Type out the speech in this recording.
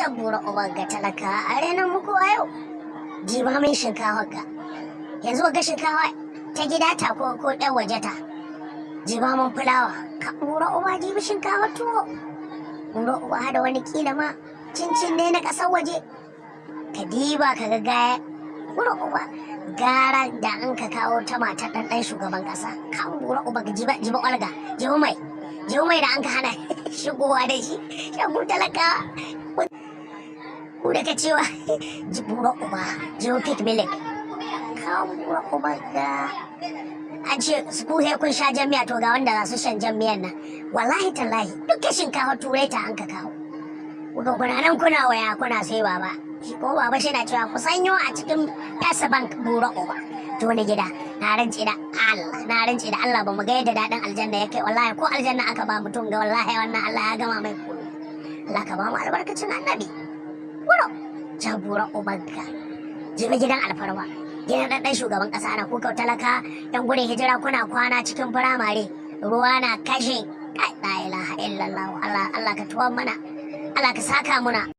Jabura uban ga talaka a renan muku a yau. Jiba min shinkawa ga. Yanzu ga shinkawa ta gida ta ko ɗan waje ta. Jiba min fulawa. Ka bura uba jibi shinkawa tuwo. Bura uba da wani kila ma cincin ne na ƙasar waje. Ka diba ka ga gaya. Bura uba gara da an ka kawo ta matar ɗan shugaban ƙasa. Ka bura uba jiba olga. Jiba mai da an ka hana shigowa da shi. Shagun talaka. Ku da ka cewa jibura uba geopic milik kawo bura uba ga an ce ku he kun sha jami'a to ga wanda za su shan jami'an nan wallahi tallahi duka shinkafa turai ta an ka kawo kuka kuna nan kuna waya kuna sai baba shi ko baba shi na cewa ku sanyo a cikin pesa bank bura uba to ni gida na rance da Allah ba mu ga yadda daɗin aljanna yake wallahi ko aljanna aka ba mutum ga wallahi wannan Allah ya gama mai kulu Allah ka ba mu albarkacin annabi Wuro, jabura ubanka, jibi gidan alfarma, gidan ɗanɗan shugaban ƙasa na kuka talaka, ‘yan gudun hijira kuna kwana cikin firamare, ruwa na kashe, la ilaha illallah, Allah ka tuwon mana, Allah ka saka muna,